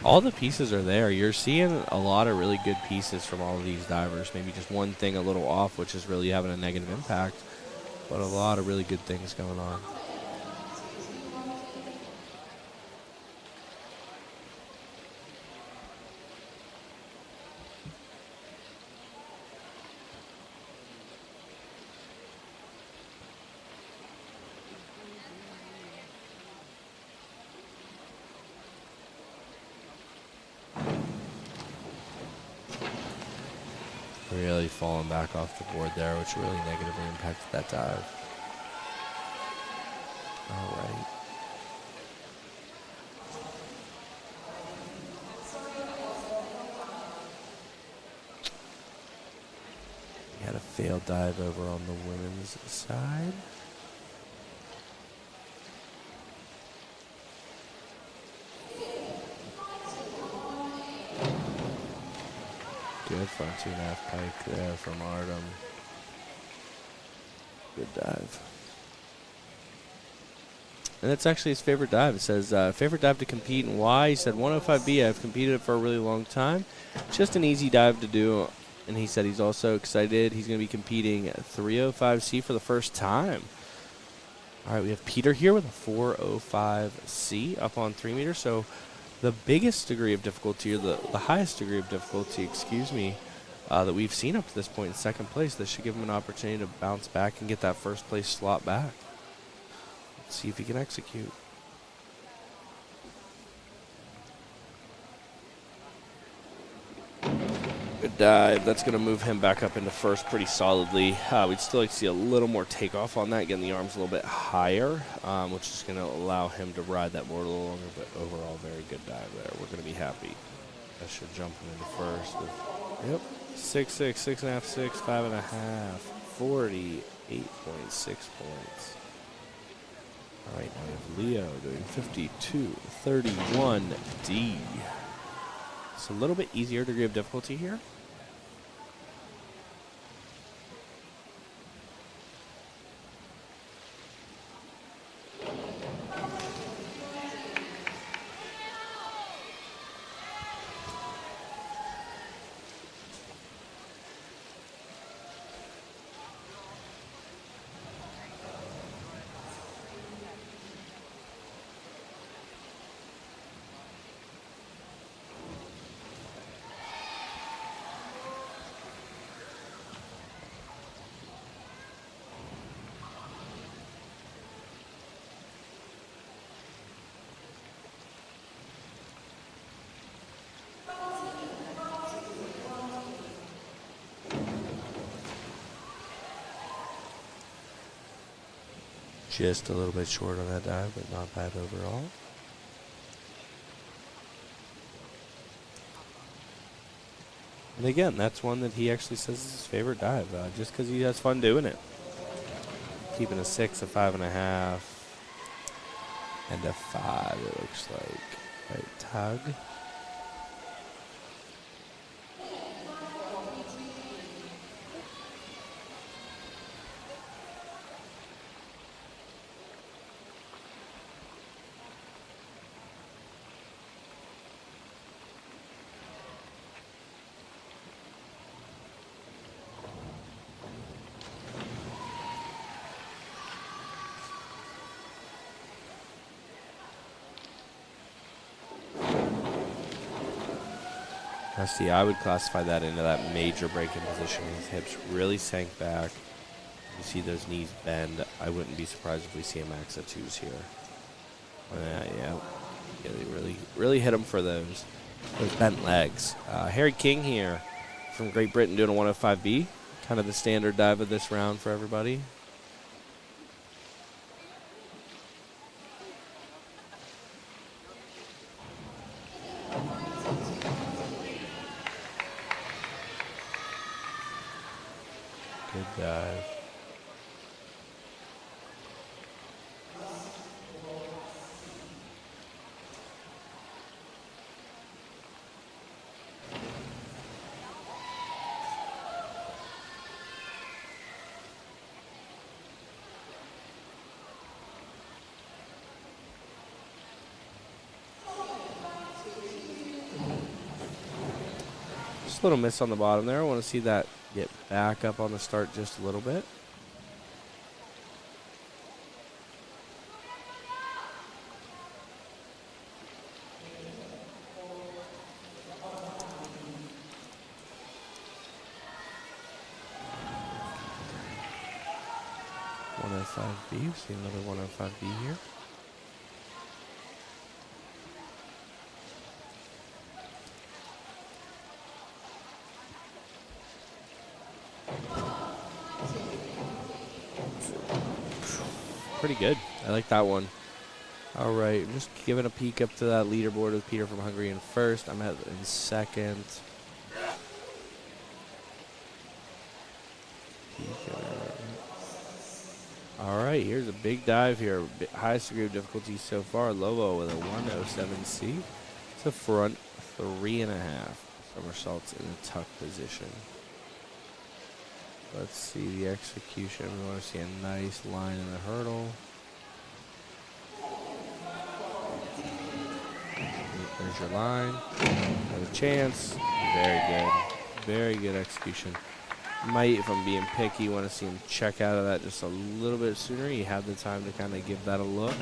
All the pieces are there. You're seeing a lot of really good pieces from all of these divers. Maybe just one thing a little off, which is really having a negative impact, but a lot of really good things going on. Really falling back off the board there, which really negatively impacted that dive. All right. We had a failed dive over on the women's side. Good front 2.5 pike there from Artem. Good dive. And that's actually his favorite dive. It says, favorite dive to compete and why? He said, 105B, I've competed it for a really long time. Just an easy dive to do. And he said he's also excited. He's going to be competing at 305C for the first time. All right, we have Peter here with a 405C up on 3 meters. So the biggest degree of difficulty, or the highest degree of difficulty, that we've seen up to this point in second place. This should give him an opportunity to bounce back and get that first place slot back. Let's see if he can execute. Good dive. That's going to move him back up into first pretty solidly. We'd still like to see a little more takeoff on that, getting the arms a little bit higher, which is going to allow him to ride that board a little longer, but overall, very good dive there. We're going to be happy. That should jump him into first. Yep. 6.6, 6.5, 6, 5.5, 48.6 points. All right, now we have Leo doing 52.31D. It's a little bit easier degree of difficulty here. Just a little bit short on that dive, but not bad overall. And again, that's one that he actually says is his favorite dive, just because he has fun doing it. Keeping a 6, a 5.5, and a 5, it looks like. Right, tug. See, I would classify that into that major break-in position. His hips really sank back. You see those knees bend. I wouldn't be surprised if we see a max at 2s here. Yeah, they really hit him for those bent legs. Harry King here from Great Britain doing a 105B. Kind of the standard dive of this round for everybody. Good dive. Just a little miss on the bottom there. I want to see that get back up on the start just a little bit. B. See another 105B here. Pretty good. I like that one. All right, I'm just giving a peek up to that leaderboard with Peter from Hungary in first. I'm in second. All right, here's a big dive here. Highest degree of difficulty so far. Lobo with a 107C. It's a front 3.5. Somersaults in a tuck position. Let's see the execution. We want to see a nice line in the hurdle. There's your line. Another chance. Very good. Very good execution. Might, if I'm being picky, want to see him check out of that just a little bit sooner. He had the time to kind of give that a look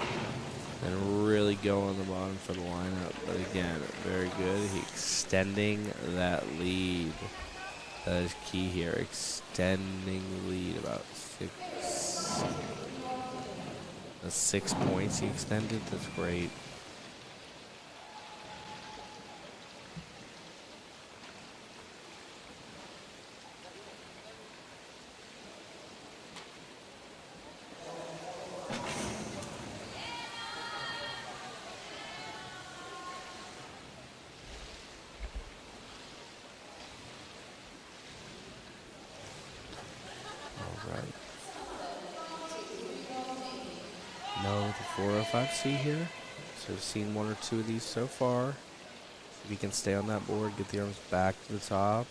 and really go on the bottom for the lineup. But again, very good. He extending that lead. That is key here. Extending the lead about 6 points he extended. That's great. No, the 405C here. So we've seen one or two of these so far. If he can stay on that board, get the arms back to the top.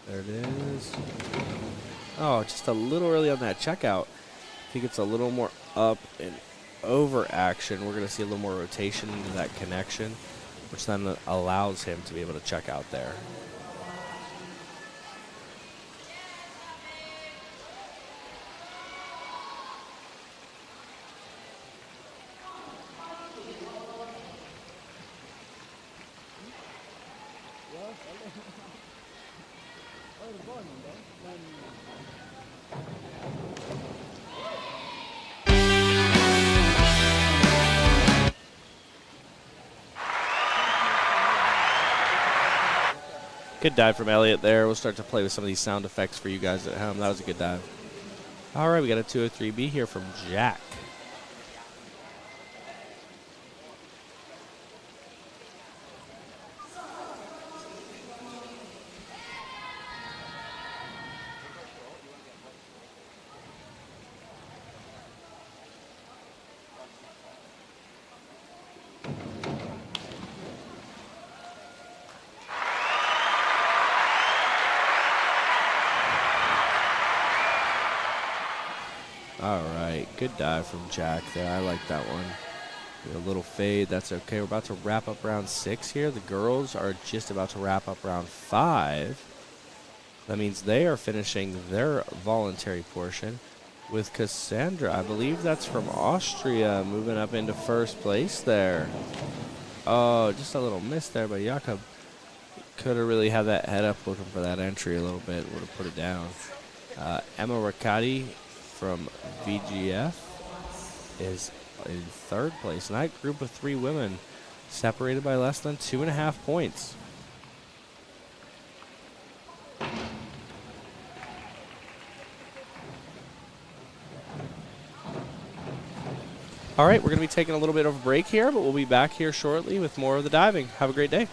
There it is. Oh, just a little early on that checkout. If he gets a little more up and over action, we're going to see a little more rotation into that connection, which then allows him to be able to check out there. Good dive from Elliott there. We'll start to play with some of these sound effects for you guys at home. That was a good dive. All right, we got a 203B here from Jack. All right, good dive from Jack there. I like that one. A little fade, that's okay. We're about to wrap up round 6 here. The girls are just about to wrap up round 5. That means they are finishing their voluntary portion with Cassandra. I believe that's from Austria, moving up into first place there. Oh, just a little miss there by Jakob. Could have really had that head up looking for that entry a little bit. Would have put it down. Emma Riccati from VGF is in third place. And that group of 3 women separated by less than 2.5 points. All right, we're going to be taking a little bit of a break here, but we'll be back here shortly with more of the diving. Have a great day.